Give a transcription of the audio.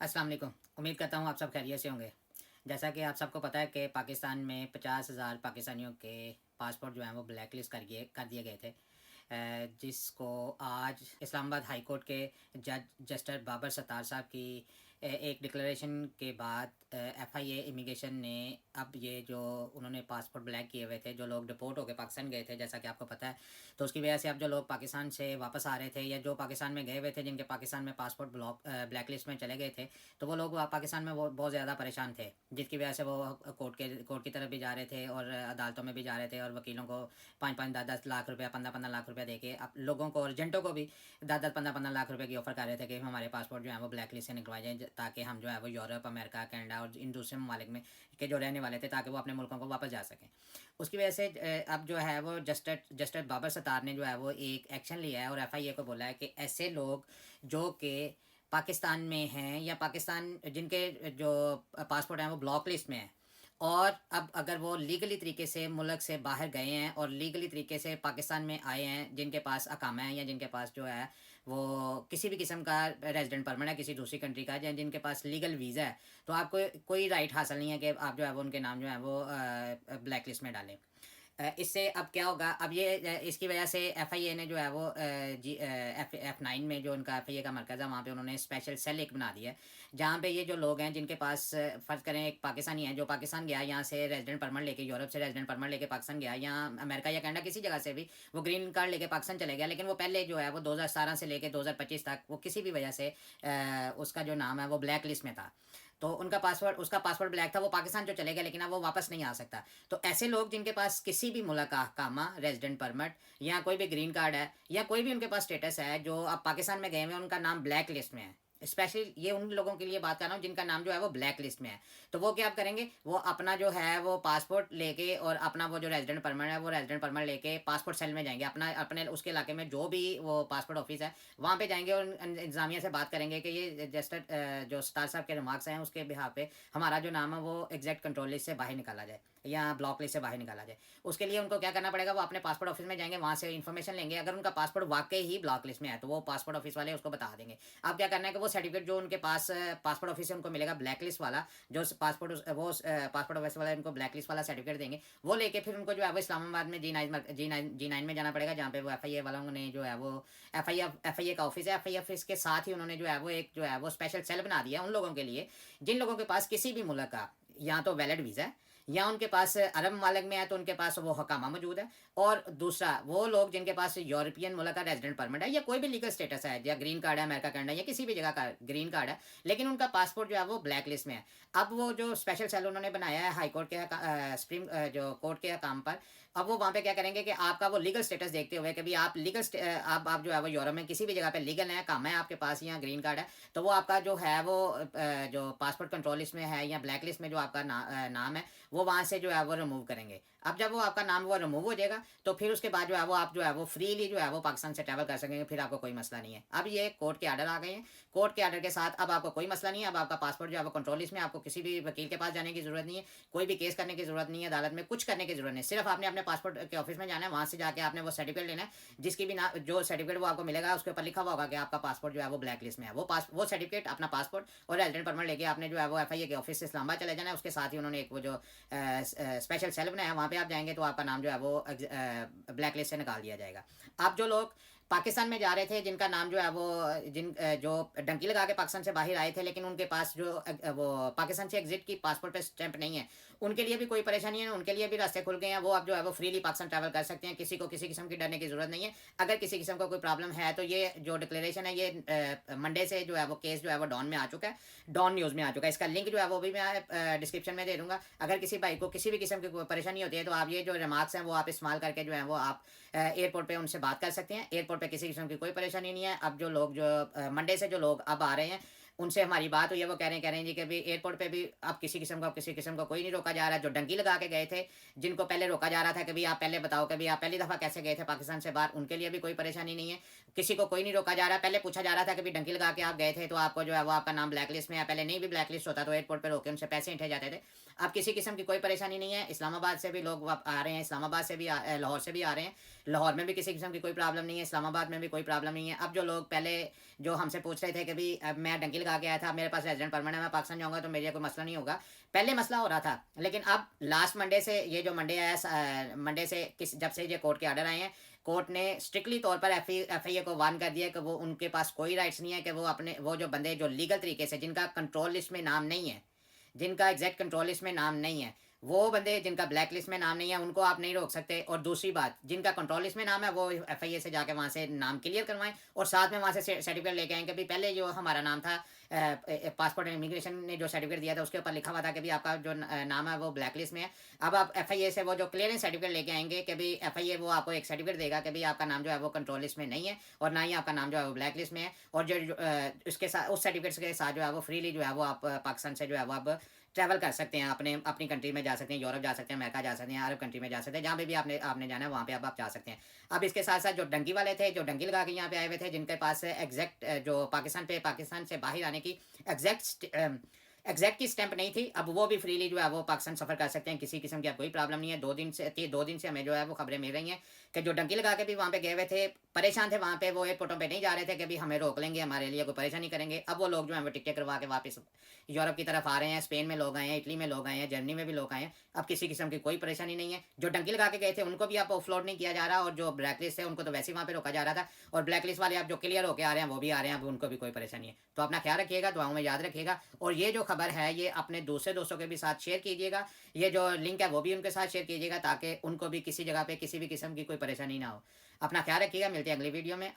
अस्सलाम वालेकुम। उम्मीद करता हूँ आप सब खैरियत से होंगे। जैसा कि आप सबको पता है कि पाकिस्तान में 50,000 पाकिस्तानियों के पासपोर्ट जो हैं वो ब्लैक लिस्ट कर दिए गए थे। जिसको आज इस्लामाबाद हाई कोर्ट के जज जस्टिस बाबर सत्तार साहब की एक डिक्लेरेशन के बाद एफआईए इमिग्रेशन ने अब ये जो उन्होंने पासपोर्ट ब्लैक किए हुए थे, जो लोग डिपोर्ट होकर पाकिस्तान गए थे, जैसा कि आपको पता है, तो उसकी वजह से अब जो लोग पाकिस्तान से वापस आ रहे थे या जो पाकिस्तान में गए हुए थे, जिनके पाकिस्तान में पासपोर्ट ब्लैक लिस्ट में चले गए थे, तो वो लोग पाकिस्तान में वो बहुत ज़्यादा परेशान थे, जिसकी वजह से वो कोर्ट की तरफ भी जा रहे थे और अदालतों में भी जा रहे थे और वकीलों को 5-5 10-10 लाख रुपया 15-15 लाख रुपया दे के अब लोगों को और एजेंटों को भी 10-10 15-15 लाख रुपए की ऑफर कर रहे थे कि हमारे पासपोर्ट जो है वो ब्लैक लिस्ट से निकलवाए जाए, ताकि हम जो है वो यूरोप, अमेरिका, कनाडा और इन दूसरे ममालिक में के जो रहने वाले थे, ताकि वो अपने मुल्कों को वापस जा सकें। उसकी वजह से अब जो है वो जस्टिस बाबर सत्तार ने जो है वो एक एक्शन लिया है और एफआईए को बोला है कि ऐसे लोग जो कि पाकिस्तान में हैं या पाकिस्तान जिनके जो पासपोर्ट हैं वो ब्लॉक लिस्ट में है, और अब अगर वो लीगली तरीके से मुल्क से बाहर गए हैं और लीगली तरीके से पाकिस्तान में आए हैं, जिनके पास अकामा है या जिनके पास जो है वो किसी भी किस्म का रेजिडेंट परमिट है किसी दूसरी कंट्री का, या जिनके पास लीगल वीज़ा है, तो आपको कोई राइट हासिल नहीं है कि आप जो है वो उनके नाम जो है वो ब्लैक लिस्ट में डालें। इससे अब क्या होगा, अब ये इसकी वजह से एफआईए ने जो है वो F9 में जो उनका एफआईए का मरकज़ है, वहाँ पे उन्होंने स्पेशल सेल एक बना दिया है, जहाँ पे ये जो लोग हैं जिनके पास फ़र्ज़ करें एक पाकिस्तानी है जो पाकिस्तान गया, यहाँ से रेजिडेंट परमिट लेके, यूरोप से रेजिडेंट परमिट लेके पाकिस्तान गया, या अमेरिका या कनाडा किसी जगह से भी वो ग्रीन कार्ड लेके पाकिस्तान चले गया, लेकिन वो पहले जो है वो 2017 से लेके 2025 तक वो किसी भी वजह से उसका जो नाम है वो ब्लैक लिस्ट में था, तो उसका पासवर्ड ब्लैक था, वो पाकिस्तान जो चले गया, लेकिन अब वो वापस नहीं आ सकता। तो ऐसे लोग जिनके पास किसी भी मुल्क का अहकामा, रेजिडेंट परमिट या कोई भी ग्रीन कार्ड है या कोई भी उनके पास स्टेटस है, जो अब पाकिस्तान में गए हुए हैं, उनका नाम ब्लैक लिस्ट में है। स्पेशली ये उन लोगों के लिए बात कर रहा हूँ जिनका नाम जो है वो ब्लैक लिस्ट में है। तो वो क्या करेंगे, वो अपना जो है वो पासपोर्ट लेके और अपना वो जो रेजिडेंट परमिट है वो रेजिडेंट परमिट लेके पासपोर्ट सेल में जाएंगे, अपना अपने उसके इलाके में जो भी वो पासपोर्ट ऑफिस है वहाँ पे जाएंगे और इंतजामिया से बात करेंगे कि ये जस्ट जो सतार साहब के रिमार्क्स हैं उसके बिहार पे हमारा जो नाम है वो एग्जैक्ट कंट्रोल लिस्ट से बाहर निकाला जाए या ब्लॉक लिस्ट से बाहर निकाला जाए। उसके लिए उनको क्या करना पड़ेगा, वो अपने पासपोर्ट ऑफिस में जाएंगे, वहाँ से इन्फॉर्मेशन लेंगे, अगर उनका पासपोर्ट वाकई ही ब्लॉक लिस्ट में है तो वो पासपोर्ट ऑफिस वाले उसको बता देंगे। अब क्या करना है कि वो सर्टिफिकेट जो उनके पास पासपोर्ट ऑफिस से उनको मिलेगा ब्लैक लिस्ट वाला, जो पासपोर्ट ऑफिस वाला उनको ब्लैक लिस्ट वाला सर्टिफिकेट देंगे, वो लेके फिर उनको जो है वो इस्लामाबाद में जी नाइन में जाना पड़ेगा, जहाँ पे वो एफआईए वालों ने जो है वो एफआईए का ऑफिस है, एफआईए ऑफिस के साथ ही उन्होंने जो है वो एक जो है वो स्पेशल सेल बना दिया उन लोगों के लिए जिन लोगों के पास किसी भी मुल्क का या तो वैलिड वीज़ा है, या उनके पास अरब मालिक में है तो उनके पास वो हकामा मौजूद है, और दूसरा वो लोग जिनके पास यूरोपियन मुल्क का रेजिडेंट परमिट है या कोई भी लीगल स्टेटस है, या ग्रीन कार्ड है अमेरिका कनाडा या किसी भी जगह का ग्रीन कार्ड है, लेकिन उनका पासपोर्ट जो है वो ब्लैक लिस्ट में है। अब वो जो स्पेशल सेल उन्होंने बनाया है हाई कोर्ट के सुप्रीम जो कोर्ट के काम पर, अब वो वहाँ पे क्या करेंगे कि आपका वो लीगल स्टेटस देखते हुए कि भाई आप आप जो है वो यूरोप में किसी भी जगह पे लीगल है, काम है आपके पास या ग्रीन कार्ड है, तो वो आपका जो है वो जो पासपोर्ट कंट्रोल लिस्ट में है या ब्लैक लिस्ट में जो आपका नाम है वो वहाँ से जो है वो रिमूव करेंगे। अब जब वो आपका नाम वो रिमूव हो जाएगा तो फिर उसके बाद जो है वो आप जो है वो फ्रीली जो है वो पाकिस्तान से ट्रैवल कर सकेंगे, फिर आपको कोई मसला नहीं है। अब ये कोर्ट के आर्डर आ गए हैं, कोर्ट के आर्डर के साथ अब आपको कोई मसला नहीं है, अब आपका पासपोर्ट जो है वो कंट्रोल लिस्ट में, आपको किसी भी वकील के पास जाने की जरूरत नहीं है, कोई भी केस करने की जरूरत नहीं है, अदालत में कुछ करने की जरूरत नहीं है, सिर्फ आपने अपने पासपोर्ट के ऑफिस में जाना है, वहाँ से जाके आपने वो सर्टिफिकेट लेना है, जिसकी भी ना जो सर्टिफिकेट वो आपको मिलेगा उसके ऊपर लिखा हुआ होगा कि आपका पासपोर्ट जो है वो ब्लैक लिस्ट में है, वो सर्टिफिकेट अपना पासपोर्ट और रेजिडेंट परमिट लेके आपने जो है वो एफआईए के ऑफिस से इस्लामाबाद चले जाना है। उसके साथ ही उन्होंने एक वो जो स्पेशल सेल बनाया है, वहाँ पे आप जाएंगे तो आपका नाम जो है वो ब्लैक लिस्ट से निकाल दिया जाएगा। अब जो लोग पाकिस्तान में जा रहे थे जिनका नाम जो है वो जो डंकी लगा के पाकिस्तान से बाहर आए थे, लेकिन उनके पास जो वो पाकिस्तान से एग्जिट की पासपोर्ट पे स्टैंप नहीं है, उनके लिए भी कोई परेशानी है, उनके लिए भी रास्ते खुल गए हैं, वो अब जो है वो फ्रीली पाकिस्तान ट्रैवल कर सकते हैं, किसी को किसी किस्म की डरने की जरूरत नहीं है। अगर किसी किस्म का कोई प्रॉब्लम है तो ये जो डिक्लेरेशन है ये मंडे से जो है वो केस जो है वो डॉन में आ चुका है, डॉन न्यूज़ में आ चुका है, इसका लिंक जो है वो भी मैं डिस्क्रिप्शन में दे दूंगा। अगर किसी भाई को किसी भी किस्म की परेशानी होती है तो आप ये जो रिमार्क्स हैं वो आप इस्तेमाल करके जो है वो आप एयरपोर्ट पे उनसे बात कर सकते हैं। एयरपोर्ट पे किसी किस्म की कोई परेशानी नहीं है। अब जो लोग जो मंडे से जो लोग अब आ रहे हैं उनसे हमारी बात हुई है, वो कह रहे हैं जी कि भाई एयरपोर्ट पे भी अब किसी किस्म का कोई नहीं रोका जा रहा है। जो डंकी लगा के गए थे, जिनको पहले रोका जा रहा था कि भाई आप पहले बताओ कि भाई आप पहली दफ़ा कैसे गए थे पाकिस्तान से बाहर, उनके लिए भी कोई परेशानी नहीं है, किसी को कोई नहीं रोका जा रहा है। पहले पूछा जा रहा था कि भाई डंकी लगा के आप गए थे तो आपको जो है वो आपका नाम ब्लैक लिस्ट में है, पहले नहीं भी ब्लैक लिस्ट होता तो एयरपोर्ट पर रोके उनसे पैसे उठे जाते थे। अब किसी किस्म की कोई परेशानी नहीं है। इस्लामाबाद से भी लोग आ रहे हैं, इस्लामाबाद से भी लाहौर से भी आ रहे हैं, लाहौर में भी किसी किस्म की कोई प्रॉब्लम नहीं है, इस्लामाबाद में भी कोई प्रॉब्लम नहीं है। अब जो लोग पहले जो हमसे पूछ रहे थे कि भाई मैं डंकी लगा के आया था, मेरे पास रेजिडेंट परमानेंट है, मैं पाकिस्तान जाऊँगा तो मेरे लिए कोई मसला नहीं होगा। पहले मसला हो रहा था, लेकिन अब लास्ट मंडे से ये जो मंडे आया, मंडे से जब से ये कोर्ट के आर्डर आए हैं, कोर्ट ने स्ट्रिक्टली तौर पर एफआईए को वार्न कर दिया कि वो उनके पास कोई राइट्स नहीं है कि वो जो बंदे जो लीगल तरीके से जिनका कंट्रोल लिस्ट में नाम नहीं है, जिनका एग्जैक्ट कंट्रोल लिस्ट में नाम नहीं है, वो बंदे जिनका ब्लैक लिस्ट में नाम नहीं है उनको आप नहीं रोक सकते। और दूसरी बात, जिनका कंट्रोल लिस्ट में नाम है वो एफआईए से जाके वहाँ से नाम क्लियर करवाएं और साथ में वहाँ से सर्टिफिकेट लेके आएँ कि भाई पहले जो हमारा नाम था, पासपोर्ट एंड इमिग्रेशन ने जो सर्टिफिकेट दिया था उसके ऊपर लिखा हुआ था कि भाई आपका जो नाम है वो ब्लैक लिस्ट में है। अब आप एफआईए से वो जो क्लियरेंस सर्टिफिकेट लेके आएंगे कि भाई एफआईए वो आपको एक सर्टिफिकेट देगा कि भाई आपका नाम जो है वो कंट्रोल लिस्ट में नहीं है और ना ही आपका नाम जो है वो ब्लैक लिस्ट में है। और जो उसके साथ उस सर्टिफिकेट के साथ जो है वो फ्रीली जो है वो आप पाकिस्तान से जो है वो आप ट्रैवल कर सकते हैं, अपनी कंट्री में जा सकते हैं, यूरोप जा सकते हैं, अमेरिका जा सकते हैं, अरब कंट्री में जा सकते हैं, जहाँ पे भी आपने जाना है वहाँ पे आप जा सकते हैं। अब इसके साथ साथ जो डंकी वाले थे, जो डंकी लगा के यहाँ पे आए हुए थे, जिनके पास एग्जैक्ट जो पाकिस्तान से बाहर आने की एग्जैक्ट की स्टैंप नहीं थी, अब वो भी फ्रीली जो है वो पाकिस्तान सफ़र कर सकते हैं, किसी किस्म की कोई प्रॉब्लम नहीं है। 2 दिन से हमें जो है वो खबरें मिल रही हैं कि जो डंकी लगा के भी वहाँ पे गए हुए थे, परेशान थे वहाँ पे, वो एयरपोर्टों पे नहीं जा रहे थे कि भी हमें रोक लेंगे, हमारे लिए कोई परेशानी करेंगे। अब वो लोग जो है वो टिकटें करवा के वापस यूरोप की तरफ आ रहे हैं, स्पेन में लोग आए हैं, इटली में लोग आए हैं, जर्मनी में भी लोग आए हैं। अब किसी किस्म की कोई परेशानी नहीं है। जो डंकी लगा के गए थे उनको भी आप ऑफलोड नहीं किया जा रहा, और जो ब्लैक लिस्ट है उनको तो वैसे ही वहाँ पे रोका जा रहा था, और ब्लैक लिस्ट वाले आप जो क्लियर होकर आ रहे हैं वो भी आ रहे हैं, अब उनको भी कोई परेशानी है। तो अपना ख्याल रखिएगा, दुआओं में याद रखिएगा, और ये जो खबर है ये अपने दूसरे दोस्तों के भी साथ शेयर कीजिएगा। ये जो लिंक है वो भी उनके साथ शेयर कीजिएगा ताकि उनको भी किसी जगह पे किसी भी किस्म की कोई परेशानी ना हो। अपना ख्याल रखिएगा, मिलते हैं अगली वीडियो में।